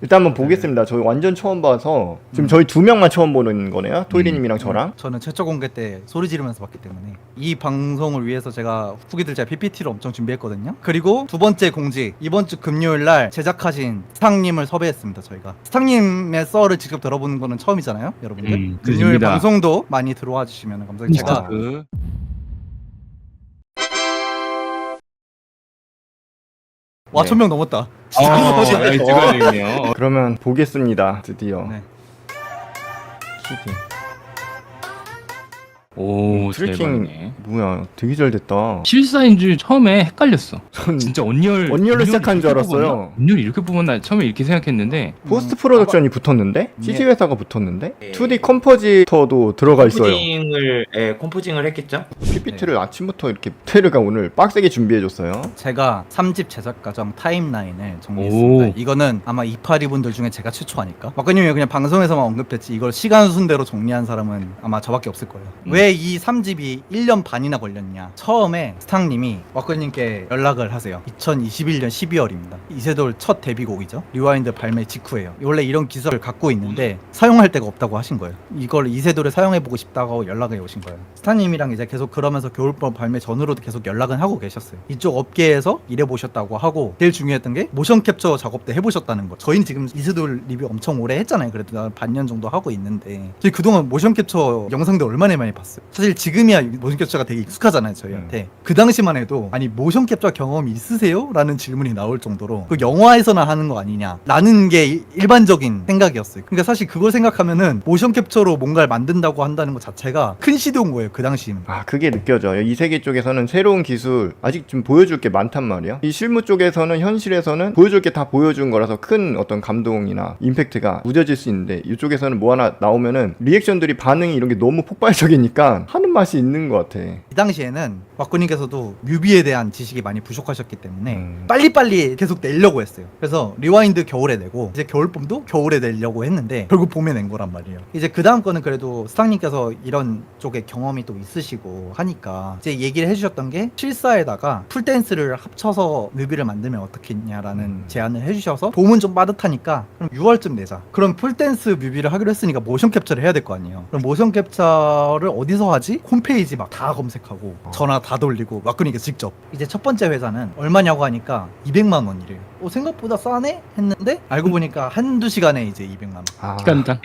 일단 한번 보겠습니다. 저희 완전 처음 봐서 지금 저희 두 명만 처음 보는 거네요. 토이리님이랑 저랑. 저는 최초 공개 때 소리 지르면서 봤기 때문에 이 방송을 위해서 제가 후기들 제가 PPT를 엄청 준비했거든요. 그리고 두 번째 공지, 이번 주 금요일 날 제작하신 스탕님을 섭외했습니다. 저희가 스탕님의 썰을 직접 들어보는 거는 처음이잖아요, 여러분들. 금요일 그렇습니다. 방송도 많이 들어와 주시면 감사하겠습니다. 제가 그 와, 네. 1000명 넘었다. 찍어야 되겠네요. 그러면 보겠습니다. 드디어. 네. 트래킹. 오, 트래킹 대박이네. 뭐야? 되게 잘 됐다. 실사인 줄 처음에 헷갈렸어. 전 진짜 언리얼로 시작한 줄 알았어요. 언리얼 이렇게 뽑았나 처음에 이렇게 생각했는데 포스트 프로덕션이 붙었는데? 네. CG 회사가 붙었는데? 네. 2D 컴포지터도 들어가 있어요. 컴포징을 했겠죠? PPT를 아침부터 이렇게 테르가 오늘 빡세게 준비해줬어요. 제가 3집 제작 과정 타임라인을 정리했습니다. 오. 이거는 아마 이파리 분들 중에 제가 최초 아닐까? 막근님이 그냥 방송에서만 언급했지 이걸 시간 순대로 정리한 사람은 아마 저밖에 없을 거예요. 왜 이 3집이 1년 반이나 걸렸냐? 처음에 스탕님이 왁근님께 연락을 하세요. 2021년 12월입니다. 이세돌 첫 데뷔곡이죠. 리와인드 발매 직후예요. 원래 이런 기술을 갖고 있는데 사용할 데가 없다고 하신 거예요. 이걸 이세돌에 사용해보고 싶다고 연락이 오신 거예요. 스탕님이랑 이제 계속 그러면서 겨울밤 발매 전후로도 계속 연락은 하고 계셨어요. 이쪽 업계에서 일해보셨다고 하고 제일 중요했던 게 모션 캡처 작업 때 해보셨다는 거. 저희는 지금 이세돌 리뷰 엄청 오래 했잖아요. 그래도 반년 정도 하고 있는데 저희 그동안 모션 캡처 영상들 얼마나 많이 봤어요. 사실 지금이야 모션 캡처가 되게 익숙하잖아요 저희한테. 그 당시만 해도 아니 모션 캡처 경험이 있으세요? 라는 질문이 나올 정도로 그 영화에서나 하는 거 아니냐 라는 게 일반적인 생각이었어요. 그러니까 사실 그걸 생각하면은 모션 캡처로 뭔가를 만든다고 한다는 것 자체가 큰 시도인 거예요 그 당시는. 아, 그게 느껴져요. 이 세계 쪽에서는 새로운 기술 아직 좀 보여줄 게 많단 말이야. 이 실무 쪽에서는 현실에서는 보여줄 게 다 보여준 거라서 큰 어떤 감동이나 임팩트가 무뎌질 수 있는데 이쪽에서는 뭐 하나 나오면은 리액션들이 반응이 이런 게 너무 폭발적이니까 하는 맛이 있는 것 같아. 이 당시에는 왁구님께서도 뮤비에 대한 지식이 많이 부족하셨기 때문에 음. 빨리빨리 계속 내려고 했어요. 그래서 리와인드 겨울에 내고 이제 겨울봄도 겨울에 내려고 했는데 결국 봄에 낸 거란 말이에요. 이제 그 다음 거는 그래도 스탕님께서 이런 쪽에 경험이 또 있으시고 하니까 이제 얘기를 해주셨던 게 실사에다가 풀댄스를 합쳐서 뮤비를 만들면 어떻겠냐라는 제안을 해주셔서 봄은 좀 빠듯하니까 그럼 6월쯤 내자. 그럼 풀댄스 뮤비를 하기로 했으니까 모션 캡처를 해야 될 거 아니에요. 그럼 모션 캡처를 어디서 하지? 홈페이지 막 다 검색하고 전화 다 돌리고 왁구니께 직접. 이제 첫 번째 회사는 얼마냐고 하니까 200만 원이래요. 생각보다 싸네? 했는데 알고 보니까 한두 시간에 이제 200만 원. 아, 시간당.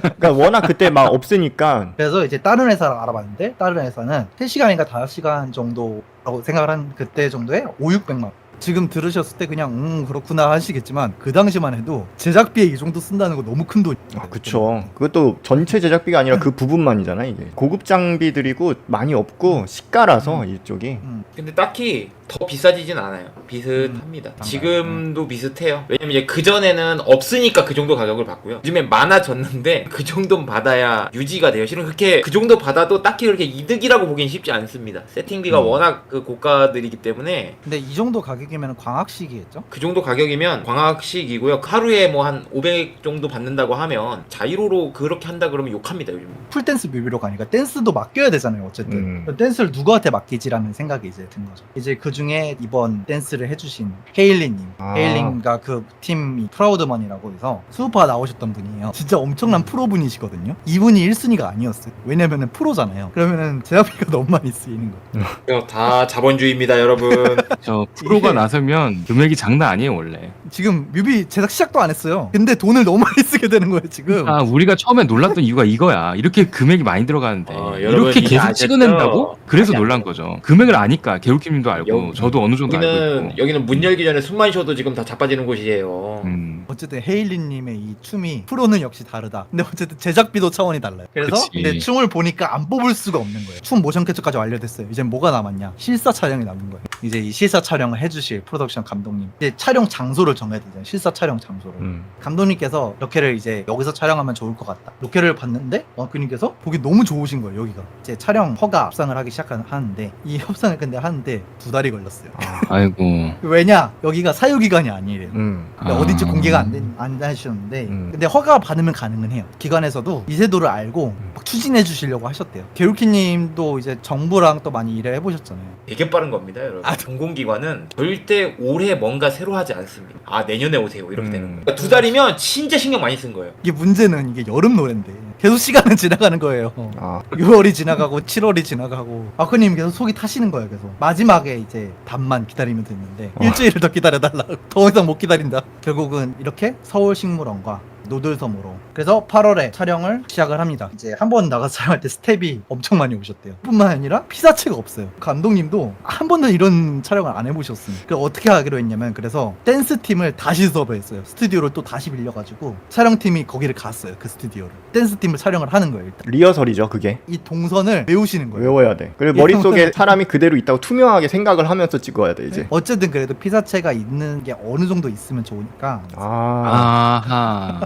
그러니까 워낙 그때 막 없으니까 그래서 이제 다른 회사를 알아봤는데 다른 회사는 3시간인가 5시간 정도라고 생각을 한 그때 정도에 600만 원. 지금 들으셨을 때 그냥 그렇구나 하시겠지만 그 당시만 해도 제작비에 이 정도 쓴다는 거 너무 큰 돈이에요. 아, 그쵸. 그것도 전체 제작비가 아니라 그 부분만이잖아 이게. 고급 장비들이고 많이 없고 시가라서 이쪽이. 근데 딱히 더 비싸지진 않아요. 비슷합니다. 지금도 비슷해요. 왜냐면 이제 그전에는 없으니까 그 정도 가격을 받고요. 요즘엔 많아졌는데 그 정도는 받아야 유지가 돼요. 실은 그렇게 그 정도 받아도 딱히 그렇게 이득이라고 보긴 쉽지 않습니다. 세팅비가 워낙 그 고가들이기 때문에. 근데 이 정도 가격이면 광학식이겠죠? 그 정도 가격이면 광학식이고요. 하루에 뭐 한 500 정도 받는다고 하면 자이로로 그렇게 한다 그러면 욕합니다 요즘. 풀댄스 뮤비로 가니까 댄스도 맡겨야 되잖아요 어쨌든. 댄스를 누구한테 맡기지라는 생각이 이제 든 거죠. 이제 그 중에 이번 댄스를 해주신 헤일리님. 아. 헤일린과 그 팀이 프라우드먼이라고 해서 수우파 나오셨던 분이에요. 진짜 엄청난 프로분이시거든요. 이분이 1순위가 아니었어요. 왜냐면은 프로잖아요. 그러면은 제작비가 너무 많이 쓰이는 거예요. 이거 다 자본주의입니다 여러분. 저 프로가 나서면 금액이 장난 아니에요 원래. 지금 뮤비 제작 시작도 안 했어요. 근데 돈을 너무 많이 쓰게 되는 거예요 지금. 아, 우리가 처음에 놀랐던 이유가 이거야. 이렇게 금액이 많이 들어가는데 여러분 이렇게 이제 계속 아셨죠? 찍어낸다고? 그래서 아니, 놀란 거죠. 금액을 아니까 개울킴님도 알고 저도 어느 정도 알고 있고. 여기는 문 열기 전에 숨만 쉬어도 지금 다 자빠지는 곳이에요. 어쨌든 헤일리님의 이 춤이 프로는 역시 다르다. 근데 어쨌든 제작비도 차원이 달라요. 그래서 그치. 근데 춤을 보니까 안 뽑을 수가 없는 거예요. 춤 모션 캡처까지 완료됐어요. 이제 뭐가 남았냐? 실사 촬영이 남은 거예요. 이제 이 실사 촬영을 해주실 프로덕션 감독님. 이제 촬영 장소를 정해야 되잖아요. 실사 촬영 장소를. 감독님께서 로케를 이제 여기서 촬영하면 좋을 것 같다. 로케를 봤는데 왕크님께서 보기 너무 좋으신 거예요. 여기가 이제 촬영 허가 협상을 하기 시작하는데 이 협상을 근데 하는데 2달이 걸렸어요. 아이고. 왜냐? 여기가 사유기간이 아니래요. 음. 그러니까 어딘지 공개가 안 하셨는데 근데 허가 받으면 가능은 해요. 기관에서도 이세도를 알고 막 추진해 주시려고 하셨대요. 게루키님도 이제 정부랑 또 많이 일을 해보셨잖아요. 되게 빠른 겁니다, 여러분. 공공기관은 절대 올해 뭔가 새로 하지 않습니다. 아, 내년에 오세요. 이렇게 되는 거예요. 그러니까 2달이면 진짜 신경 많이 쓴 거예요. 이게 문제는 이게 여름 노래인데 계속 시간은 지나가는 거예요. 아 6월이 지나가고 7월이 지나가고 아크님 계속 속이 타시는 거예요. 계속 마지막에 이제 답만 기다리면 됐는데 일주일을 더 기다려달라고. 더 이상 못 기다린다. 결국은 이렇게 서울식물원과 노들섬으로 그래서 8월에 촬영을 시작을 합니다. 이제 한 번 나가서 촬영할 때 스텝이 엄청 많이 오셨대요. 뿐만 아니라 피사체가 없어요. 감독님도 한 번도 이런 촬영을 안 해보셨습니다. 그래서 어떻게 하기로 했냐면 그래서 댄스 팀을 다시 수업을 했어요. 스튜디오를 또 다시 빌려가지고 촬영팀이 거기를 갔어요. 그 스튜디오를 댄스 팀을 촬영을 하는 거예요. 일단 리허설이죠 그게. 이 동선을 외우시는 거예요. 외워야 돼. 그리고 머릿속에 사람이 그대로 있다고 투명하게 생각을 하면서 찍어야 돼 이제. 어쨌든 그래도 피사체가 있는 게 어느 정도 있으면 좋으니까 아하.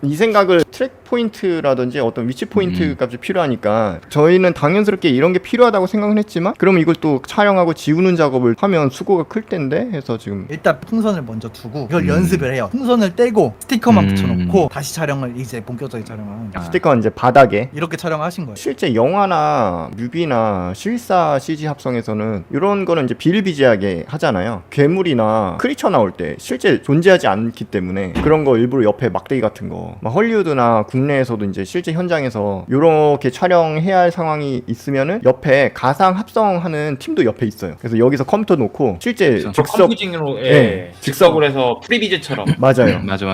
이 생각을 트랙 포인트라든지 어떤 위치 포인트 값이 필요하니까 저희는 당연스럽게 이런 게 필요하다고 생각은 했지만 그러면 이걸 또 촬영하고 지우는 작업을 하면 수고가 클 텐데 해서 지금 일단 풍선을 먼저 두고 이걸 연습을 해요. 풍선을 떼고 스티커만 붙여놓고 다시 촬영을 이제 본격적인 촬영을 하는 거예요. 스티커는 이제 바닥에 이렇게 촬영하신 거예요. 실제 영화나 뮤비나 실사 CG 합성에서는 이런 거는 이제 비일비재하게 하잖아요. 괴물이나 크리처 나올 때 실제 존재하지 않기 때문에 그런 거 일부러 옆에 막대기 같은 거 막 헐리우드나 국내에서도 이제 실제 현장에서 이렇게 촬영해야 할 상황이 있으면은 옆에 가상 합성하는 팀도 옆에 있어요. 그래서 여기서 컴퓨터 놓고 실제 즉석 컴퓨징으로 네. 즉석으로 해서 프리비즈처럼 맞아요. 맞아.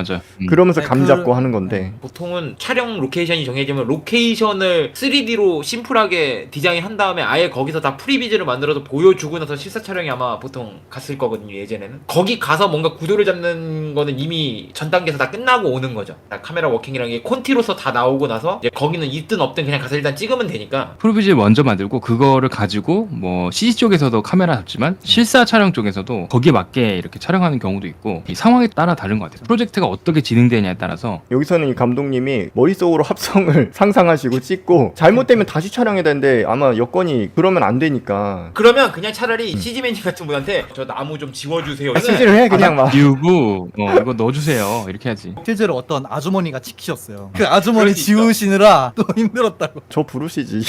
그러면서 네, 감 잡고 하는 건데 보통은 촬영 로케이션이 정해지면 로케이션을 3D로 심플하게 디자인한 다음에 아예 거기서 다 프리비즈를 만들어서 보여주고 나서 실사 촬영이 아마 보통 갔을 거거든요. 예전에는 거기 가서 뭔가 구도를 잡는 거는 이미 전 단계에서 다 끝나고 오는 거죠. 카메라 워킹이랑 게 콘티로서 다 나오고 나서 이제 거기는 있든 없든 그냥 가서 일단 찍으면 되니까. 프로비즈를 먼저 만들고 그거를 가지고 뭐 CG 쪽에서도 카메라 잡지만 실사 촬영 쪽에서도 거기에 맞게 이렇게 촬영하는 경우도 있고 이 상황에 따라 다른 것 같아요. 프로젝트가 어떻게 진행되냐에 따라서. 여기서는 이 감독님이 머릿속으로 합성을 상상하시고 찍고 잘못되면 다시 촬영해야 되는데 아마 여건이 그러면 안 되니까 그러면 그냥 차라리 CG 매니저 같은 분한테 저 나무 좀 지워주세요. CG를 해 그냥 막 비우고 이거 넣어주세요 이렇게 하지. 실제로 어떤 아주머니가 지키셨어요. 그 아주머니 그럴 수 있어. 지우시느라 또 힘들었다고. 저 부르시지.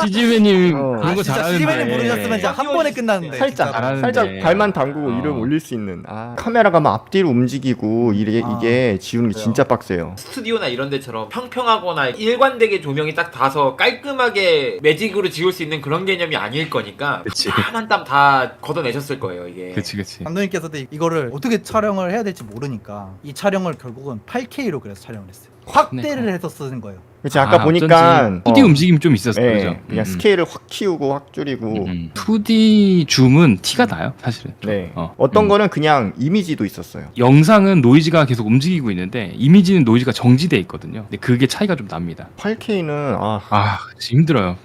CG맨님 어. 그런 거 진짜 잘하는데. 시간을 부르셨으면 이제 한 번에 끝났는데. 살짝 진짜로. 잘하는데. 살짝 발만 담그고 어. 이를 올릴 수 있는 카메라가 막 앞뒤로 움직이고 이게 지우는 게 진짜 빡세요. 스튜디오나 이런 데처럼 평평하거나 일관되게 조명이 딱 닿아서 깔끔하게 매직으로 지울 수 있는 그런 개념이 아닐 거니까 그치. 한 땀 다 걷어내셨을 거예요 이게. 그치. 감독님께서도 이거를 어떻게 촬영을 해야 될지 모르니까 이 촬영을 결국은 8K로 그래서 촬영을 했어요. 확대를 해서 쓰는 거예요. 그치 아까 보니까 2D 움직임 좀 있었어요. 네, 그죠? 그냥 스케일을 확 키우고 확 줄이고 2D 줌은 티가 나요 사실은. 네. 어. 어떤 거는 그냥 이미지도 있었어요. 영상은 노이즈가 계속 움직이고 있는데 이미지는 노이즈가 정지돼 있거든요. 근데 그게 차이가 좀 납니다. 8K는 진짜 힘들어요.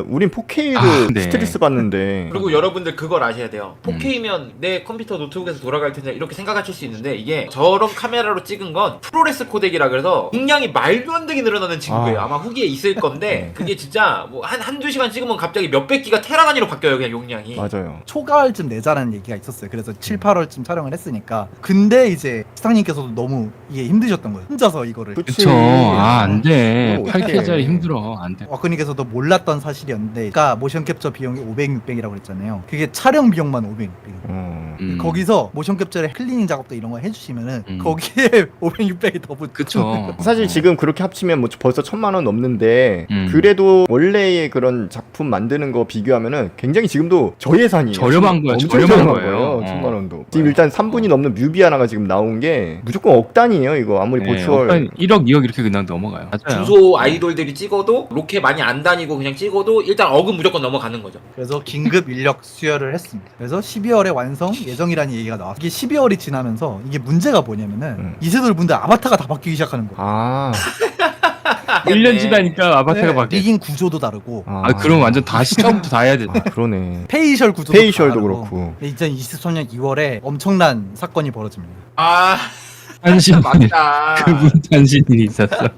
우린 4K로 네. 스트레스 받는데 그리고 여러분들 그걸 아셔야 돼요. 4K면 내 컴퓨터 노트북에서 돌아갈 텐데 이렇게 생각하실 수 있는데 이게 저런 카메라로 찍은 건 프로레스 코덱이라 그래서 용량이 말도 안 되게 늘어나는 친구예요. 아마 후기에 있을 건데 그게 진짜 뭐 한두 시간 찍으면 갑자기 몇백 기가 테라 단위로 바뀌어요. 그냥 용량이. 맞아요. 초가을쯤 내자라는 얘기가 있었어요. 그래서 7, 8월쯤 촬영을 했으니까. 근데 이제 스탕님께서도 너무 이게 힘드셨던 거예요. 혼자서 이거를. 그치. 그쵸. 안 돼. 그거 어떡해. 8K짜리 힘들어. 안 돼. 와꾸님께서도 몰랐던 사실이었는데 그러니까 모션 캡처 비용이 500, 600이라고 그랬잖아요. 그게 촬영 비용만 500, 600. 거기서 모션 캡처에 클리닝 작업도 이런 거 해주시면은 거기에 500, 600이 더 붙죠. 그쵸. 사실 지금 그렇게 합치면 뭐 벌써 1000만 원 넘는데 그래도 원래의 그런 작품 만드는 거 비교하면은 굉장히 지금도 저예산이에요. 저렴한 거예요. 엄청 저렴한 거예요. 1000만 원도. 지금 일단 3분이 넘는 뮤비 하나가 지금 나온 게 무조건 억 단위예요. 이거 아무리 보추얼. 1억, 2억 이렇게 그냥 넘어가요. 맞아요. 중소 아이돌들이 찍어도 로켓 많이 안 다니고 그냥 찍어도 일단 억은 무조건 넘어가는 거죠. 그래서 긴급 인력 수혈을 했습니다. 그래서 12월에 완성 예정이라는 얘기가 나왔어요. 이게 12월이 지나면서 이게 문제가 뭐냐면은 이세돌 분들 아바타가 다 바뀌기 시작하는 거예요. 아. 1년 지나니까 아바타가 바뀌어. 리깅 구조도 다르고 그럼 완전 다시 처음부터 다 해야 돼. 그러네. 페이셜 구조도 페이셜도 다르고. 그렇고. 2023년 2월에 엄청난 사건이 벌어집니다. 탄신 맞다. 그분 탄신이 있었어. 진짜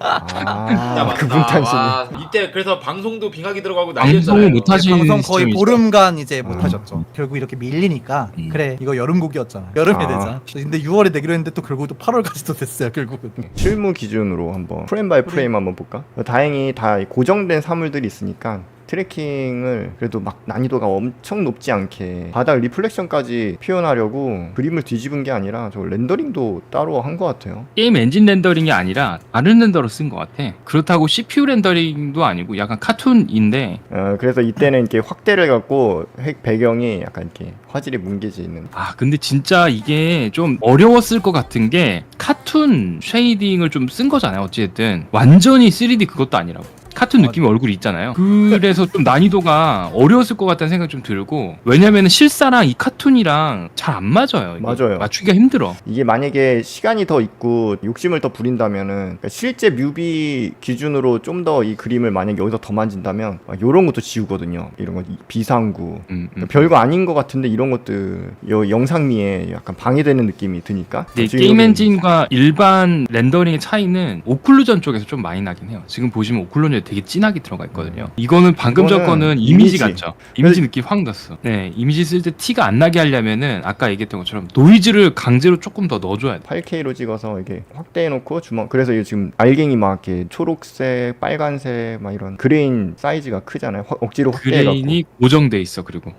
맞다. 그분 탄신이. 와, 이때 그래서 방송도 빙하기 들어가고 방송을 난리였잖아요. 못 하시- 방송 거의 시점이죠. 보름간 이제 못 하셨죠. 결국 이렇게 밀리니까 그래 이거 여름곡이었잖아. 여름에 아. 되자. 근데 6월에 내기로 했는데 또 결국 또 8월까지도 됐어요. 결국은. 실무 기준으로 한번 프레임 바이 프레임 한번 볼까? 다행히 다 고정된 사물들이 있으니까 트래킹을 그래도 막 난이도가 엄청 높지 않게 바닥 리플렉션까지 표현하려고 그림을 뒤집은 게 아니라 저 렌더링도 따로 한 것 같아요. 게임 엔진 렌더링이 아니라 다른 렌더로 쓴 것 같아. 그렇다고 CPU 렌더링도 아니고 약간 카툰인데 그래서 이때는 이렇게 확대를 갖고 배경이 약간 이렇게 화질이 뭉개져 있는. 근데 진짜 이게 좀 어려웠을 것 같은 게 카툰 쉐이딩을 좀 쓴 거잖아요. 어찌됐든 완전히 3D 그것도 아니라고. 카툰 느낌의 얼굴이 있잖아요. 그래서 좀 난이도가 어려웠을 것 같다는 생각이 좀 들고, 왜냐면은 실사랑 이 카툰이랑 잘 안 맞아요. 이게 맞아요. 맞추기가 힘들어. 이게 만약에 시간이 더 있고 욕심을 더 부린다면은 그러니까 실제 뮤비 기준으로 좀 더 이 그림을 만약에 여기서 더 만진다면 이런 것도 지우거든요. 이런 거 비상구 별거 아닌 것 같은데 이런 것들 영상미에 약간 방해되는 느낌이 드니까. 근데 지금 게임 여기 엔진과 일반 렌더링의 차이는 오클루전 쪽에서 좀 많이 나긴 해요. 지금 보시면 오클루전에 되게 진하게 들어가 있거든요. 이거는 방금 전 이거는 거는 이미지 이미지. 같죠. 이미지 느낌 확 났어. 네, 이미지 쓸 때 티가 안 나게 하려면은 아까 얘기했던 것처럼 노이즈를 강제로 조금 더 넣어줘야 돼. 8K로 찍어서 이게 확대해놓고 그래서 이게 지금 알갱이 막 이렇게 초록색, 빨간색 막 이런 그레인 사이즈가 크잖아요. 억지로 확대해갖고. 그레인이 고정돼 있어. 그리고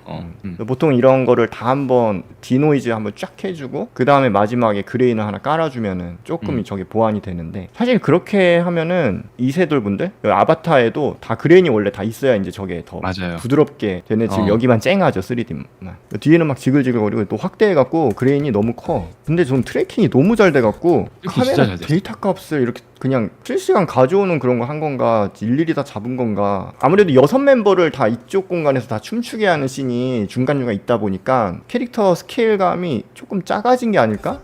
보통 이런 거를 다 한번 디노이즈 한번 쫙 해주고 그 다음에 마지막에 그레인을 하나 깔아주면은 조금 저게 보완이 되는데, 사실 그렇게 하면은 이세돌 분들 아바타에도 다 그레인이 원래 다 있어야 이제 저게 더 맞아요. 부드럽게 되네. 지금 어. 여기만 쨍하죠 3D만. 뒤에는 막 지글지글거리고 또 확대해갖고 그레인이 너무 커. 근데 전 트래킹이 너무 잘 돼갖고 트래킹 진짜 카메라 잘 됐어. 데이터 값을 이렇게 그냥 실시간 가져오는 그런 거 한 건가 일일이 다 잡은 건가. 아무래도 6멤버를 다 이쪽 공간에서 다 춤추게 하는 씬이 중간중간 있다 보니까 캐릭터 스케일감이 조금 작아진 게 아닐까?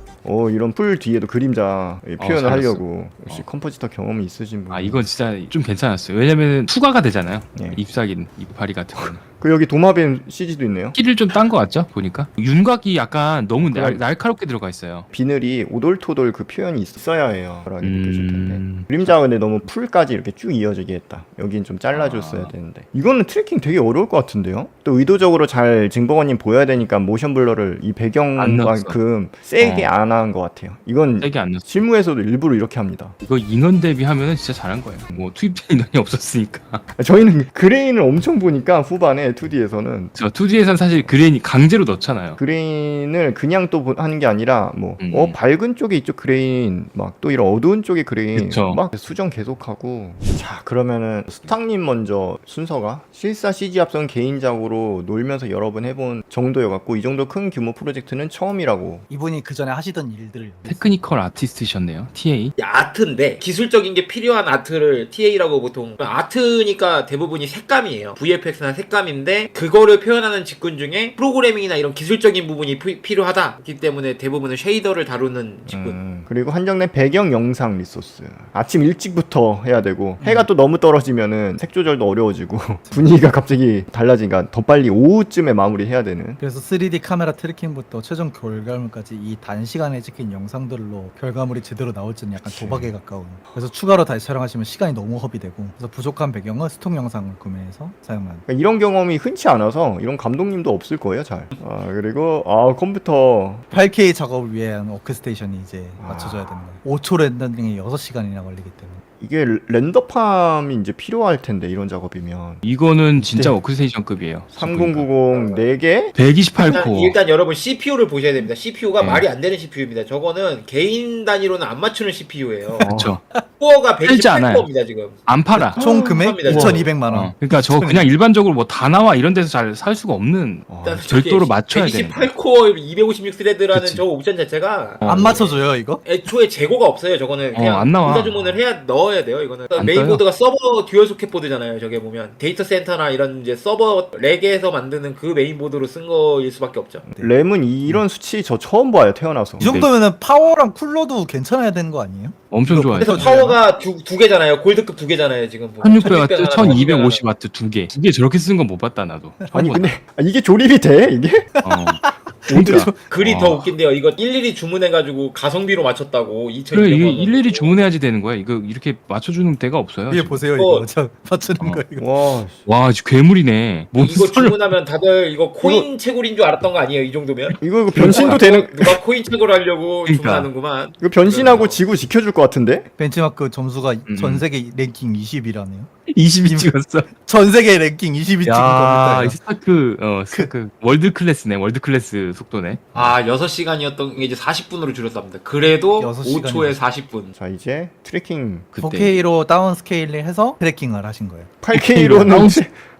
이런 풀 뒤에도 그림자 표현을 잘했어. 하려고 역시 컴포지터 경험이 있으신 분. 이건 진짜 좀 괜찮았어요. 왜냐면 투과가 되잖아요. 네. 잎사귀 이파리 같은 거는. 그 여기 도마뱀 CG도 있네요. 키를 좀 딴 거 같죠? 보니까 윤곽이 약간 너무 그럼. 날카롭게 들어가 있어요. 비늘이 오돌토돌 그 표현이 있어야 해요. 그런 느껴질 텐데. 음... 그림자가 근데 너무 풀까지 이렇게 쭉 이어지게 했다. 여긴 좀 잘라줬어야 되는데. 이거는 트래킹 되게 어려울 것 같은데요? 또 의도적으로 잘 징버거님 보여야 되니까 모션 블러를 이 안 넣었어. 배경만큼 세게 안 한 것 같아요. 이건 세게 안 넣었어. 실무에서도 일부러 이렇게 합니다. 이거 인원 대비하면은 진짜 잘한 거예요. 뭐 투입된 인원이 없었으니까. 저희는 그레인을 엄청 보니까 후반에 2D에서는 저 2D에선 사실 그레인이 강제로 넣잖아요. 그레인을 그냥 또 하는 게 아니라 뭐 밝은 쪽에 이쪽 그레인 막 또 이런 어두운 쪽에 그레인 그쵸. 막 수정 계속하고. 자, 그러면은 스탕님 먼저 순서가 실사 CG 합성 개인작으로 놀면서 여러 번 해본 정도여갖고 이 정도 큰 규모 프로젝트는 처음이라고. 이분이 그 전에 하시던 일들을 테크니컬 아티스트셨네요. TA. 아트인데 기술적인 게 필요한 아트를 TA라고 보통. 아트니까 대부분이 색감이에요. VFX나 색감인데 그거를 표현하는 직군 중에 프로그래밍이나 이런 기술적인 부분이 필요하다기 때문에 대부분은 쉐이더를 다루는 직군. 그리고 한정된 배경 영상 리소스. 아침 일찍부터 해야 되고 해가 또 너무 떨어지면은 색 조절도 어려워지고 분위기가 갑자기 달라지니까 더 빨리 오후쯤에 마무리해야 되는. 그래서 3D 카메라 트래킹부터 최종 결과물까지 이 단시간에 찍힌 영상들로 결과물이 제대로 나올지는 약간 도박에 가까운. 그래서 추가로 다시 촬영하시면 시간이 너무 허비되고, 그래서 부족한 배경은 스톡 영상을 구매해서 사용하는. 그러니까 이런 경험이 흔치 않아서 이런 감독님도 없을 거예요, 잘. 그리고 컴퓨터 8K 작업을 위한 워크스테이션이 이제 맞춰져야 되는 거예요. 5초 렌더링에 6시간이나 걸리기 때문에. 이게 렌더팜이 이제 필요할 텐데 이런 작업이면. 이거는 진짜 네. 워크스테이션급이에요. 3090 4개? 128코어. 일단 여러분 CPU를 보셔야 됩니다. CPU가 네. 말이 안 되는 CPU입니다. 저거는 개인 단위로는 안 맞추는 CPU예요. 그렇죠. 코어가 팔지 않아요. 128코어입니다 지금. 안 팔아. 총 금액 합니다. 2,200만 원. 그러니까 저 그냥 일반적으로 뭐 다 나와 이런 데서 잘 살 수가 없는 일단 별도로 맞춰야 되는. 128코어 256 스레드라는 그치. 저 옵션 자체가 안 맞춰줘요 이거? 애초에 재고가 없어요. 저거는 그냥 안 나와. 문자 주문을 해야 넣어야 돼요. 이거는 안 메인보드가 서버 듀얼 소켓 보드잖아요. 저게 보면 데이터 센터나 이런 이제 서버 렉에서 만드는 그 메인보드로 쓴 거일 수밖에 없죠. 램은 이런 수치 저 처음 봐요, 태어나서. 이 정도면은 파워랑 쿨러도 괜찮아야 되는 거 아니에요? 엄청 좋아요. 그래서 파워가 두 개잖아요. 골드급 두 개잖아요. 지금 1600W, 1250W 두 개. 두 개 저렇게 쓴 건 못 봤다 나도. 아니 근데 이게 조립이 돼? 이게? 오드야. 글이 와. 더 웃긴데요. 이거 일일이 주문해가지고 가성비로 맞췄다고 그래 2,200만 이게 원. 일일이 주문해야지 되는 거야. 이거 이렇게 맞춰주는 데가 없어요. 위에 지금. 보세요 어. 이거 저 맞추는 거 이거. 와, 와 진짜 괴물이네. 이거 몬스터를 주문하면 다들 이거 코인 채굴인 줄 알았던 거 아니에요? 이 정도면? 이거 변신도 되는. 누가 코인 채굴하려고 그러니까. 주문하는구만. 이거 변신하고 지구 지켜줄 것 같은데? 벤치마크 점수가 전 세계 랭킹 20이라네요. 20이 찍었어. 전 세계 랭킹 20이 찍은 겁니다. 야, 이거. 스타크 월드 클래스네. 월드 클래스 속도네. 아 6시간이었던 게 이제 40분으로 줄였답니다. 그래도 6시간이요. 5초에 40분. 자, 이제 트래킹 그때 4K로 다운 스케일을 해서 트래킹을 하신 거예요. 8K로는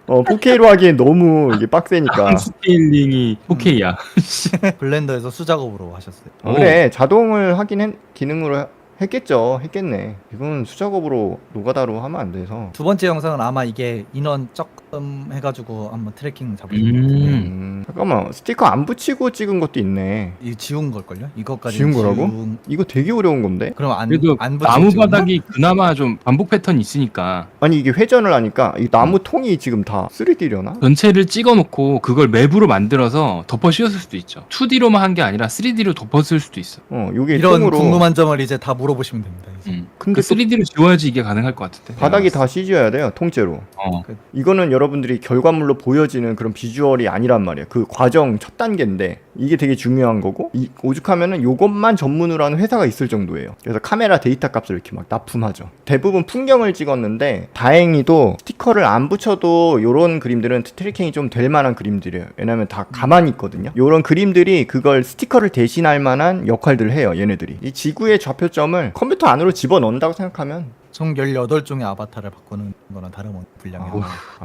4K로 하기엔 너무 이게 빡세니까. 스케일링이 4K야. 블렌더에서 수작업으로 하셨어요. 그래, 자동을 하긴 기능으로 했겠네. 이건 수작업으로 노가다로 하면 안 돼서. 두 번째 영상은 아마 이게 인원 조금 해가지고 한번 트래킹 잡으신 것 같아요. 잠깐만, 스티커 안 붙이고 찍은 것도 있네. 이 지운 걸걸요? 이것까지 지운 거라고? 이거 되게 어려운 건데? 그럼 그래도 안 나무 붙이고 바닥이 그나마 좀 반복 패턴이 있으니까 아니, 이게 회전을 하니까 이 나무 통이 지금 다 3D려나? 전체를 찍어놓고 그걸 맵으로 만들어서 덮어 씌웠을 수도 있죠. 2D로만 한 게 아니라 3D로 덮었을 수도 있어. 요게 이런 통으로. 궁금한 점을 이제 다 물어보시면 됩니다. 이제. 근데 그 3D로 지워야지 이게 가능할 것 같은데. 바닥이 다 CG여야 돼요, 통째로. 어. 이거는 여러분들이 결과물로 보여지는 그런 비주얼이 아니란 말이에요. 그 과정 첫 단계인데 이게 되게 중요한 거고, 오죽하면은 요것만 전문으로 하는 회사가 있을 정도예요. 그래서 카메라 데이터 값을 이렇게 막 납품하죠. 대부분 풍경을 찍었는데 다행히도 스티커를 안 붙여도 요런 그림들은 트래킹이 좀 될 만한 그림들이에요. 왜냐면 다 가만히 있거든요. 요런 그림들이 그걸 스티커를 대신할 만한 역할들을 해요, 얘네들이. 이 지구의 좌표점을 컴퓨터 안으로 집어넣는다고 생각하면 총 18종의 아바타를 바꾸는 거나 다름없는 분량이에요.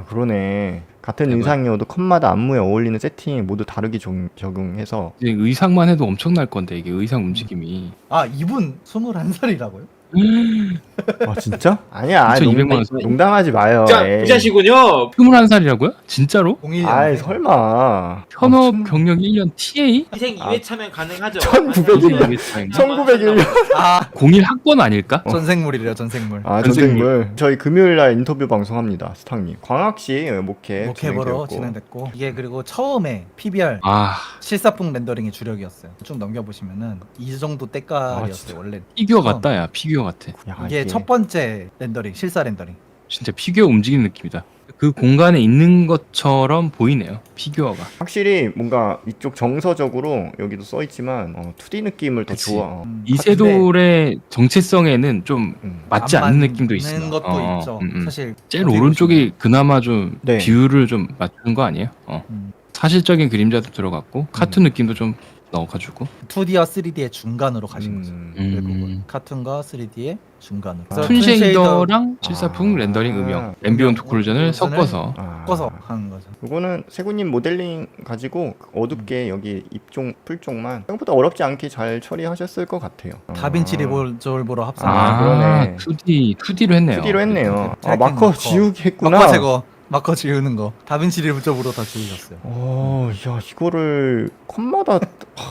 그러네. 같은 대박. 의상이어도 컷마다 안무에 어울리는 세팅이 모두 다르게 적용해서 이제 의상만 해도 엄청날 건데 이게 의상 움직임이 아 이분 21살이라고요? 아 진짜? 아니야 2,200만 원 농담하지 마요. 에이. 부자시군요. 21살이라고요? 진짜로? 01년. 아이 설마 현업 경력 1년 TA? 희생 2회 차면 가능하죠. 1901년 1901년 아 01 학번 아닐까? 전생물이래요 전생물. 아 전생물. 저희 금요일날 인터뷰 방송합니다 스탕님. 광학시 목회 목회보러 진행되었고. 진행됐고 이게 그리고 처음에 PBR 아 실사풍 렌더링이 주력이었어요. 쭉 넘겨보시면은 이 정도 때깔이었어요 진짜. 원래. 피규어 처음. 같다 야 피규어 같아. 야, 이게 첫 번째 렌더링 실사 렌더링. 진짜 피규어 움직이는 느낌이다. 그 공간에 있는 것처럼 보이네요 피규어가. 확실히 뭔가 이쪽 정서적으로 여기도 써있지만 2D 느낌을 더 그치. 좋아. 이세돌의 정체성에는 좀 맞지 안 않는 맞는 느낌도 있어. 것도 있죠. 사실 제일 어떻게 오른쪽이 그나마 좀 네. 비율을 좀 맞춘 거 아니에요? 음. 사실적인 그림자도 들어갔고 카툰 느낌도 좀 넣어가지고. 2D와 3D의 중간으로 가신 거죠. 결국은 음. 카툰과 3D의 중간으로. 아. 그래서 툰 쉐이더 쉐이더랑 실사풍 렌더링 음영, 앰비언트 오클루전을 섞어서 섞어서 하는 거죠. 이거는 세구님 모델링 가지고 어둡게 여기 입종 풀쪽만 생각보다 어렵지 않게 잘 처리하셨을 것 같아요. 다빈치 리볼저보로 합성. 그러네. 2D로 했네요. 2D로 했네요. 트래킹 마커 마커. 지우기 했구나. 마커 제거. 마커 지우는 거. 다빈치 리볼저보로 다 지우셨어요. 야 이거를 컷마다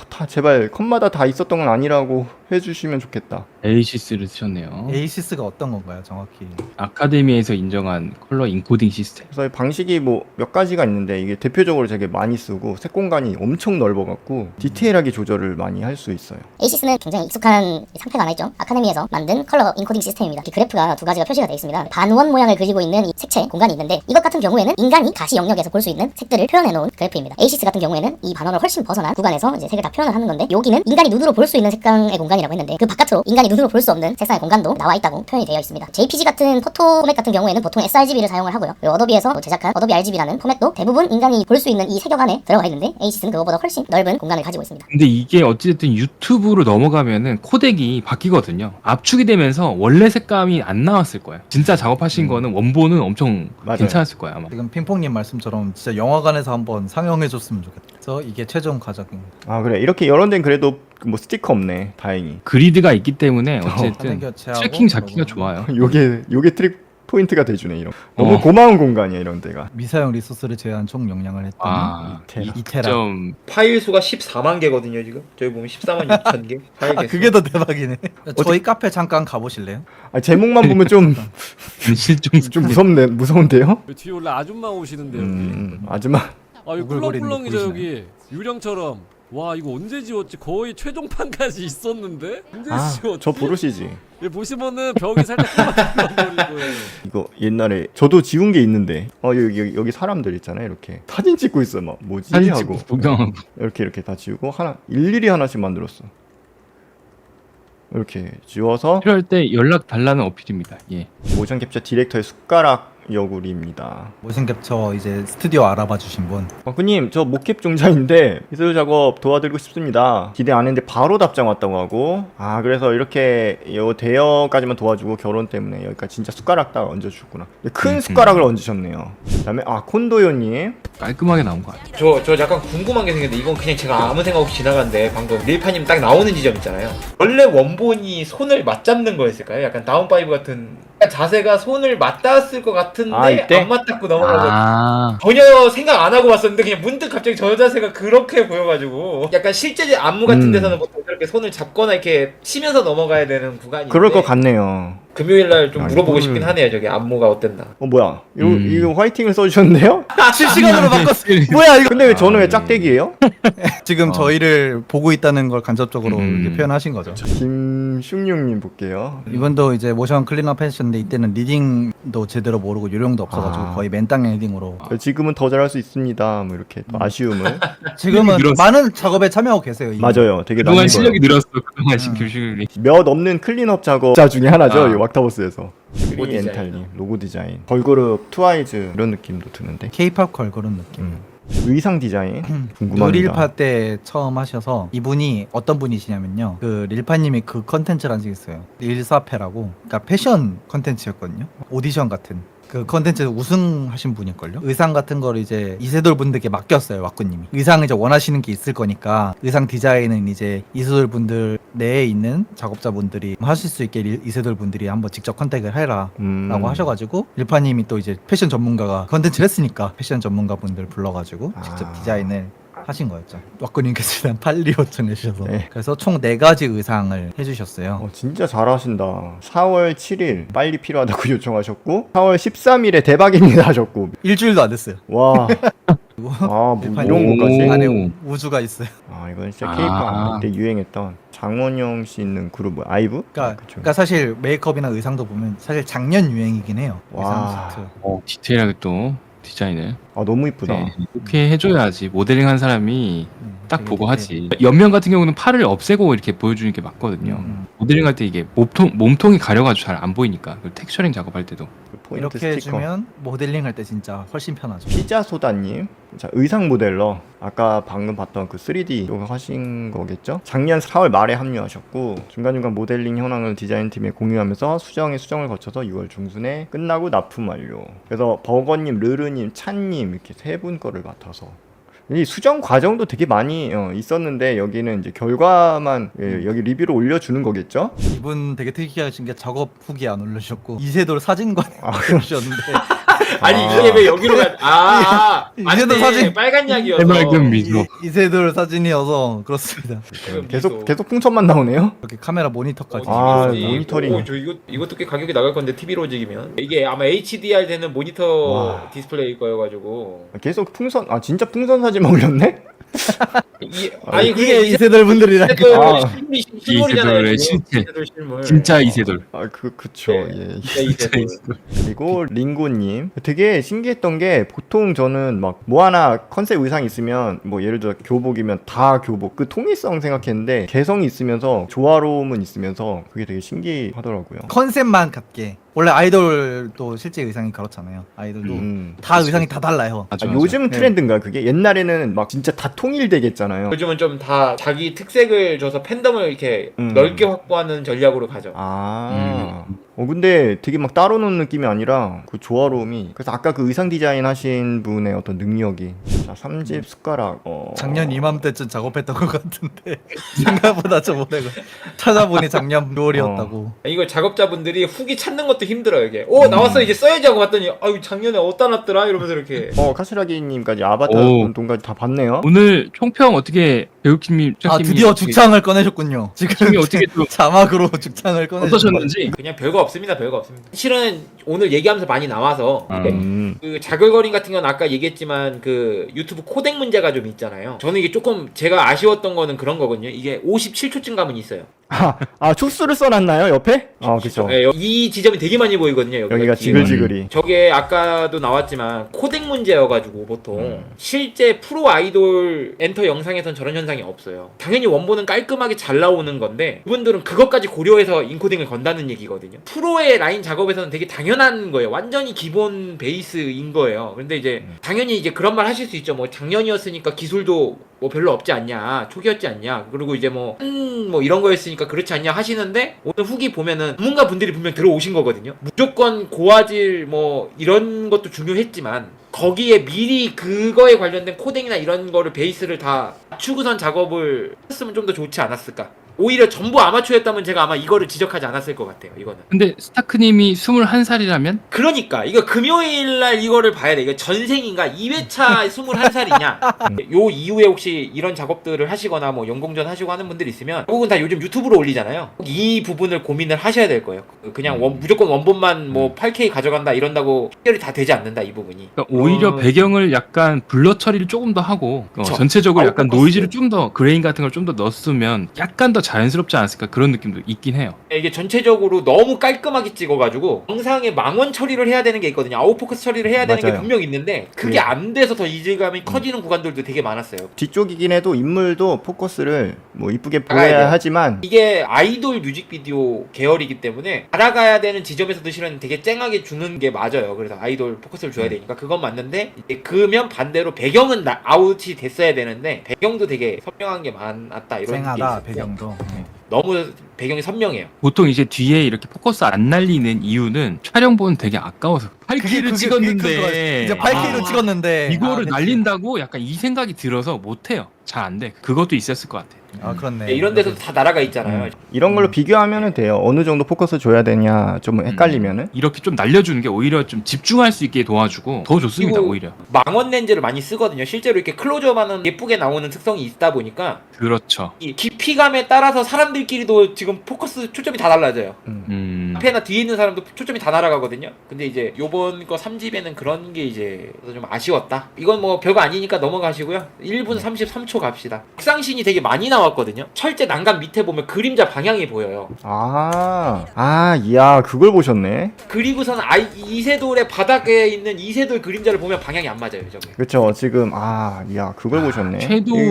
다 제발 컷마다 다 있었던 건 아니라고 해주시면 좋겠다. 에이시스를 쓰셨네요. 에이시스가 어떤 건가요, 정확히? 아카데미에서 인정한 컬러 인코딩 시스템. 그래서 방식이 뭐 몇 가지가 있는데 이게 대표적으로 되게 많이 쓰고 색 공간이 엄청 넓어갖고 디테일하게 조절을 많이 할 수 있어요. 에이시스는 굉장히 익숙한 상패가 하나 있죠. 아카데미에서 만든 컬러 인코딩 시스템입니다. 이 그래프가 두 가지가 표시가 되어 있습니다. 반원 모양을 그리고 있는 이 색채 공간이 있는데 이것 같은 경우에는 인간이 가시 영역에서 볼 수 있는 색들을 표현해 놓은 그래프입니다. 에이시스 같은 경우에는 이 반원을 훨씬 벗어난 구간에서 이제 색을 다 표현을 하는 건데 여기는 인간이 눈으로 볼 수 있는 색상의 공간이라고 했는데 그 바깥으로 인간이 눈으로 볼 수 없는 색상의 공간도 나와 있다고 표현이 되어 있습니다. JPG 같은 포토 포맷 같은 경우에는 보통 sRGB를 사용을 하고요. 그리고 어도비에서 제작한 어도비 RGB라는 포맷도 대부분 인간이 볼 수 있는 이 색역 안에 들어가 있는데 에이시스는 그거보다 훨씬 넓은 공간을 가지고 있습니다. 근데 이게 어찌됐든 유튜브로 넘어가면은 코덱이 바뀌거든요. 압축이 되면서 원래 색감이 안 나왔을 거예요. 진짜 작업하신 거는 원본은 엄청 맞아요. 괜찮았을 거예요 아마. 지금 핑퐁님 말씀처럼 진짜 영화관에서 한번 상영해줬으면 좋겠다. 그래서 이게 최종 가격입니다. 아 그래 이렇게 여러 데는 그래도 뭐 스티커 없네 다행히. 그리드가 있기 때문에 어쨌든 화면 교체하고 트래킹 잡기가 그러고 좋아요. 요게 트릭 포인트가 돼주네 이런. 너무 어. 고마운 공간이야 이런 데가. 미사용 리소스를 제한 총 용량을 했더니 아, 이테라. 이테라. 좀 파일 수가 14만 개거든요 지금. 저기 보면 14만 6천 개. 파일 개수. 그게 더 대박이네. 저희 카페 잠깐 가보실래요? 아, 제목만 보면 좀 실종 무서운데요? 그 뒤에 원래 아줌마 오시는데 여기. 아줌마. 아 여기 오글거리는 꿀렁꿀렁이죠 거 여기 유령처럼 와 이거 언제 지웠지? 거의 최종판까지 있었는데? 언제 아, 지웠지? 저 보르시지. 여기 보시면은 벽이 살짝 끊어버리고 이거 옛날에 저도 지운 게 있는데 여기 사람들 있잖아요. 이렇게 사진 찍고 있어. 막 뭐지 사진 하고 찍고 구경하고. 이렇게 다 지우고 하나 일일이 하나씩 만들었어. 이렇게 지워서 필요할 때 연락 달라는 어필입니다. 예. 모션 캡처 디렉터의 숟가락 여구리입니다. 모션 캡처 이제 스튜디오 알아봐 주신 분. 마크님 저 모캡 종자인데 기술 작업 도와드리고 싶습니다. 기대 안 했는데 바로 답장 왔다고 하고 그래서 이렇게 요 대여까지만 도와주고 결혼 때문에 여기까지 진짜 숟가락 딱 얹어주구나. 큰 숟가락을 얹으셨네요. 그다음에 콘도요님 깔끔하게 나온 것 같아요. 저 약간 궁금한 게 생겼는데 이건 그냥 제가 아무 생각 없이 지나갔는데 방금 릴파님 딱 나오는 지점 있잖아요. 원래 원본이 손을 맞잡는 거였을까요? 약간 다운파이브 같은 자세가 손을 맞닿았을 것 같은데 이때? 안 맞닿고 넘어가고 아, 전혀 생각 안 하고 봤었는데 그냥 문득 갑자기 저 자세가 그렇게 보여가지고 약간 실제 안무 같은 데서는 보통 이렇게 손을 잡거나 이렇게 치면서 넘어가야 되는 구간인데 그럴 것 같네요. 금요일날 좀 물어보고 이거를- 싶긴 하네요. 저기 안무가 어땠나. 뭐야 이거 화이팅을 써주셨는데요? 실시간으로 바꿨어. 뭐야 이거? 근데 왜 저는 왜 짝대기예요? 지금 저희를 보고 있다는 걸 간접적으로 음. 이렇게 표현하신 거죠. 김슝육님 볼게요. 이번도 이제 모션 클린업 했었는데 이때는 리딩도 제대로 모르고 요령도 없어가지고 거의 맨땅 리딩으로. 지금은 더 잘할 수 있습니다. 뭐 이렇게 또 아쉬움을. 지금은 늘었어. 많은 작업에 참여하고 계세요. 이미. 맞아요. 되게 그동안 남는 실력이 거예요. 늘었어. 그동안 교실이. 몇 없는 클린업 작업자 중에 하나죠. 아. 이 왁타버스에서. 로고 디자인. 엔탈님 로고 디자인. 걸그룹 트와이즈 이런 느낌도 드는데. K-팝 걸그룹 느낌. 의상 디자인 궁금합니다. 릴파 때 처음 하셔서 이분이 어떤 분이시냐면요. 그 릴파님이 그 컨텐츠를 한 적이 있어요. 릴사페라고. 그러니까 패션 컨텐츠였거든요. 오디션 같은. 그 컨텐츠에서 우승하신 분일걸요. 의상 같은 걸 이제 이세돌 분들께 맡겼어요. 왁구님이. 의상 이제 원하시는 게 있을 거니까 의상 디자인은 이제 이세돌 분들 내에 있는 작업자분들이 하실 수 있게 이세돌 분들이 한번 직접 컨택을 해라. 라고 하셔가지고 릴파님이 또 이제 패션 전문가가 컨텐츠를 했으니까 패션 전문가분들 불러가지고 직접 디자인을 하신 거였죠. 왁구님께서 일단 빨리 요청해 주셔서 네. 그래서 총 4가지 의상을 해주셨어요. 진짜 잘하신다. 4월 7일 빨리 필요하다고 요청하셨고 4월 13일에 대박입니다 하셨고 일주일도 안 됐어요. 와. 그리고 뭐 릴파님 이런 것까지? 오. 안에 우주가 있어요. 이건 진짜 아. K-팝 때 유행했던 장원영 씨 있는 그룹 뭐야? 아이브? 그러니까, 그쵸. 그러니까 사실 메이크업이나 의상도 보면 사실 작년 유행이긴 해요. 와. 의상 세트. 디테일하게 또 디자인을. 너무 이쁘다. 네, 이렇게 해줘야지 모델링 한 사람이 딱 되게 보고 디테일. 하지. 옆면 같은 경우는 팔을 없애고 이렇게 보여주는 게 맞거든요. 모델링 할 때 이게 몸통이 가려가지고 잘 안 보이니까 그 텍스처링 작업할 때도. 그 포인트 이렇게 스티커. 해주면 모델링 할 때 진짜 훨씬 편하죠. 피자 소다님, 자 의상 모델러 아까 방금 봤던 그 3D 이거 하신 거겠죠? 작년 4월 말에 합류하셨고 중간중간 모델링 현황을 디자인팀에 공유하면서 수정을 거쳐서 6월 중순에 끝나고 납품 완료. 그래서 버거님, 르르님, 찬님 이렇게 세 분 거를 맡아서 이 수정 과정도 되게 많이 있었는데 여기는 이제 결과만 여기 리뷰로 올려주는 거겠죠? 이분 되게 특이하신 게 작업 후기 안 올려주셨고 이세돌 사진관에 올려주셨는데 아니 이게 왜 여기로 이제도 맞네. 사진- 빨간 약이어서 해맑은 미소. 이세돌 사진이어서 그렇습니다. 계속 풍선만 나오네요. 이렇게 카메라 모니터까지. 모니터링. 저 이것도 꽤 가격이 나갈 건데 TV 로직이면 이게 아마 HDR 되는 모니터 와. 디스플레이일 거여가지고 계속 풍선 진짜 풍선 사진만 올렸네? 아니 이게 그게 이세돌 분들이랑 실물이잖아요. 이세돌의 지금. 실체. 이세돌 실물. 진짜 이세돌. 그쵸. 네. 예. 진짜 이세돌. 그리고 링고님 되게 신기했던 게 보통 저는 막 뭐 하나 컨셉 의상 있으면 뭐 예를 들어 교복이면 다 교복 그 통일성 생각했는데 개성이 있으면서 조화로움은 있으면서 그게 되게 신기하더라고요. 컨셉만 같게. 원래 아이돌도 실제 의상이 그렇잖아요. 아이돌도 다 의상이 다 달라요. 맞아, 요즘 트렌드인가 그게? 옛날에는 막 진짜 다 통일되겠잖아요. 요즘은 좀 다 자기 특색을 줘서 팬덤을 이렇게 넓게 확보하는 전략으로 가죠. 근데 되게 막 따로 노는 느낌이 아니라 그 조화로움이 그래서 아까 그 의상 디자인 하신 분의 어떤 능력이 자 3집 숟가락 작년 이맘때쯤 작업했던 것 같은데 생각보다 좀 오래가 찾아보니 작년 6월이었다고. 이걸 작업자분들이 후기 찾는 것도 힘들어요. 이게 나왔어 이제 써야지 하고 봤더니 아유 작년에 어디다 놨더라 이러면서 이렇게 카시라기님까지 아바타 오. 운동까지 다 봤네요. 오늘 총평 어떻게 배우킴님 드디어 죽창을 꺼내셨군요. 지금 팀이 어떻게 또 자막으로 죽창을 꺼내셨 어떠셨는지. 그냥 별거 없습니다. 별거 없습니다. 실은 오늘 얘기하면서 많이 나와서 음. 그 자글거림 같은 건 아까 얘기했지만 그 유튜브 코덱 문제가 좀 있잖아요. 저는 이게 조금 제가 아쉬웠던 거는 그런 거거든요. 이게 57초쯤 가면 있어요. 초수를 써놨나요 옆에? 그쵸. 네, 이 지점이 되게 많이 보이거든요. 여기가 지글지글이. 저게 아까도 나왔지만 코덱 문제여가지고 보통 실제 프로 아이돌 엔터 영상에선 저런 현상이 없어요. 당연히 원본은 깔끔하게 잘 나오는 건데 그분들은 그것까지 고려해서 인코딩을 건다는 얘기거든요. 프로의 라인 작업에서는 되게 당연한 거예요. 완전히 기본 베이스인 거예요. 근데 이제 당연히 이제 그런 말 하실 수 있죠. 뭐 작년이었으니까 기술도 뭐 별로 없지 않냐, 초기였지 않냐, 그리고 이제 뭐 이런 거였으니까 그렇지 않냐 하시는데 오늘 후기 보면은 전문가 분들이 분명 들어오신 거거든요. 무조건 고화질 뭐 이런 것도 중요했지만 거기에 미리 그거에 관련된 코딩이나 이런 거를 베이스를 다 맞추고선 작업을 했으면 좀 더 좋지 않았을까. 오히려 전부 아마추어였다면 제가 아마 이거를 지적하지 않았을 것 같아요. 이거는. 근데 스타크님이 21살이라면 그러니까 이거 금요일날 이거를 봐야 돼. 이거 전생인가 2회차 21살이냐. 요 이후에 혹시 이런 작업들을 하시거나 뭐 연공전 하시고 하는 분들 있으면 결국은 다 요즘 유튜브로 올리잖아요. 이 부분을 고민을 하셔야 될 거예요. 그냥 무조건 원본만 뭐 8K 가져간다 이런다고 해결이 다 되지 않는다 이 부분이. 그러니까 오히려 배경을 약간 블러 처리를 조금 더 하고 그쵸. 전체적으로 약간 아웃포커스. 노이즈를 좀 더 그레인 같은 걸 좀 더 넣었으면 약간 더 자연스럽지 않았을까 그런 느낌도 있긴 해요. 이게 전체적으로 너무 깔끔하게 찍어가지고 영상에 망원 처리를 해야 되는 게 있거든요. 아웃포커스 처리를 해야 되는 게 맞아요. 분명 있는데 그게 예. 안 돼서 더 이질감이 커지는 구간들도 되게 많았어요. 뒤쪽이긴 해도 인물도 포커스를 뭐 이쁘게 나가야 돼요. 보여야 하지만 이게 아이돌 뮤직비디오 계열이기 때문에 알아가야 되는 지점에서도 실은 되게 쨍하게 주는 게 맞아요. 그래서 아이돌 포커스를 줘야 되니까 그건 맞는데 이제 그면 반대로 배경은 아웃이 됐어야 되는데 배경도 되게 선명한 게 많았다 이런 게 쨍하다 있었고요. 배경도. 너무 배경이 선명해요. 보통 이제 뒤에 이렇게 포커스 안 날리는 이유는 촬영본 되게 아까워서 8K를 찍었는데 이제 8K로 찍었는데 이거를 그치. 날린다고 약간 이 생각이 들어서 못해요. 잘 안 돼. 그것도 있었을 것 같아. 그렇네. 네, 이런 데서도 다 날아가 있잖아요. 이런 걸로 비교하면은 돼요. 어느 정도 포커스 줘야 되냐 좀 헷갈리면은. 이렇게 좀 날려주는 게 오히려 좀 집중할 수 있게 도와주고 더 좋습니다. 그리고 오히려. 망원 렌즈를 많이 쓰거든요. 실제로 이렇게 클로즈업하는 예쁘게 나오는 특성이 있다 보니까 그렇죠. 이 깊이감에 따라서 사람들끼리도 지금 포커스 초점이 다 달라져요. 앞에나 뒤에 있는 사람도 초점이 다 날아가거든요. 근데 이제 요번 거 3집에는 그런 게 이제 좀 아쉬웠다. 이건 뭐 별거 아니니까 넘어가시고요. 1분 33초 갑시다. 백상신이 되게 많이 나왔거든요. 철제 난간 밑에 보면 그림자 방향이 보여요. 이야 그걸 보셨네. 그리고선 이세돌의 바닥에 있는 이세돌 그림자를 보면 방향이 안 맞아요. 저게. 그쵸 지금 이야 그걸 보셨네. 섀도우를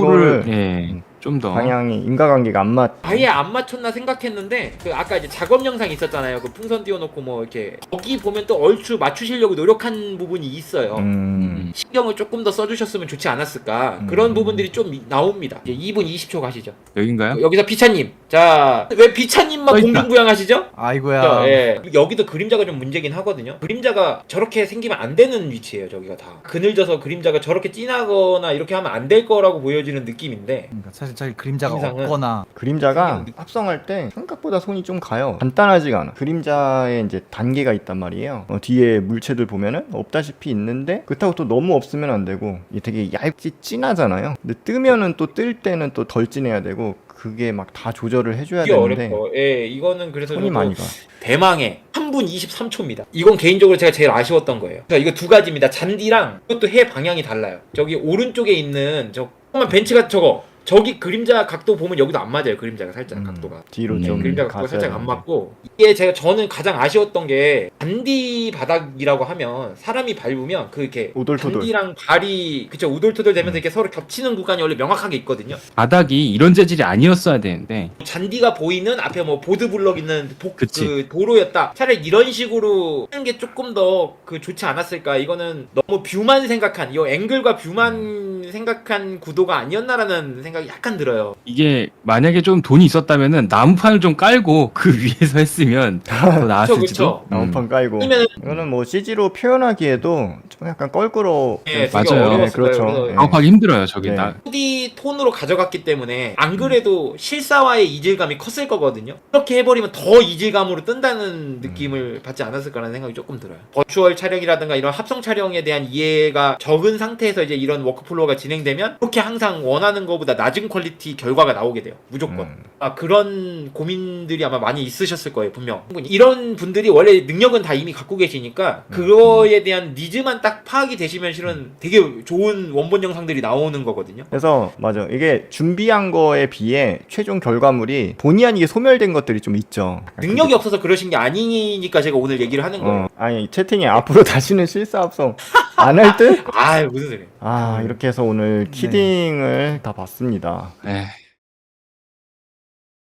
이거를 좀 더 방향이 인과관계가 안 맞. 아예 안 맞췄나 생각했는데 그 아까 이제 작업 영상 있었잖아요. 그 풍선 띄워놓고 뭐 이렇게 거기 보면 또 얼추 맞추시려고 노력한 부분이 있어요. 신경을 조금 더 써주셨으면 좋지 않았을까. 그런 부분들이 좀 나옵니다. 이제 2분 20초 가시죠. 여긴가요? 여기서 비차님. 자, 왜 비차님만 써 있다. 공중부양하시죠? 아이고야. 예. 여기도 그림자가 좀 문제긴 하거든요. 그림자가 저렇게 생기면 안 되는 위치예요. 저기가 다. 그늘져서 그림자가 저렇게 진하거나 이렇게 하면 안 될 거라고 보여지는 느낌인데 그러니까 사실 그림자가 인상은- 없거나 그림자가 합성할 때 생각보다 손이 좀 가요. 간단하지가 않아. 그림자에 이제 단계가 있단 말이에요. 뒤에 물체들 보면은 없다시피 있는데 그렇다고 또 너무 없으면 안 되고 이게 되게 얇지 진하잖아요. 근데 뜨면은 또 뜰 때는 또 덜 진해야 되고 그게 막 다 조절을 해줘야 이게 되는데 어렵고 예, 이거는 그래서 손이 저도 많이 가. 대망의 3분 23초입니다. 이건 개인적으로 제가 제일 아쉬웠던 거예요. 자, 이거 두 가지입니다. 잔디랑 이것도 해 방향이 달라요. 저기 오른쪽에 있는 저 조그만 벤치가 저기 그림자 각도 보면 여기도 안 맞아요. 그림자가 살짝 각도가. 뒤로 좀 그림자 각도가 갔어야 살짝 안 되는데. 맞고 이게 저는 가장 아쉬웠던 게 잔디 바닥이라고 하면 사람이 밟으면 그 이렇게 우돌토돌. 잔디랑 발이 그쵸 우돌토돌 되면서 이렇게 서로 겹치는 구간이 원래 명확하게 있거든요. 바닥이 이런 재질이 아니었어야 되는데 잔디가 보이는 앞에 뭐 보드 블럭 있는 그치. 그 도로였다. 차라리 이런 식으로 하는 게 조금 더 그 좋지 않았을까. 이거는 너무 뷰만 생각한 이 앵글과 뷰만 생각한 구도가 아니었나라는 생각이 약간 들어요. 이게 만약에 좀 돈이 있었다면은 나무판을 좀 깔고 그 위에서 했으면 더 나았을지도. 그쵸. 나무판 깔고. 아니면은 이거는 뭐 CG로 표현하기에도 좀 약간 껄끄러. 예, 되게 맞아요. 어려웠을 네, 그렇죠. 거예요. 그래서 네. 작업하기 힘들어요. 저게 네. 나 2D 톤으로 가져갔기 때문에 안 그래도 실사와의 이질감이 컸을 거거든요. 이렇게 해버리면 더 이질감으로 뜬다는 느낌을 받지 않았을까라는 생각이 조금 들어요. 버추얼 촬영이라든가 이런 합성 촬영에 대한 이해가 적은 상태에서 이제 이런 워크플로우가 작업가 진행되면 그렇게 항상 원하는 것보다 낮은 퀄리티 결과가 나오게 돼요. 무조건. 그런 고민들이 아마 많이 있으셨을 거예요. 분명. 이런 분들이 원래 능력은 다 이미 갖고 계시니까 그거에 대한 니즈만 딱 파악이 되시면 실은 되게 좋은 원본 영상들이 나오는 거거든요. 그래서 맞아, 이게 준비한 거에 비해 최종 결과물이 본의 아니게 소멸된 것들이 좀 있죠. 능력이 없어서 그러신 게 아니니까 제가 오늘 얘기를 하는 거예요. 아니 채팅에 앞으로 다시는 실사합성 안 할 듯? 아 무슨 소리예요. 이렇게 해서 오늘 키딩을 다 봤습니다. 에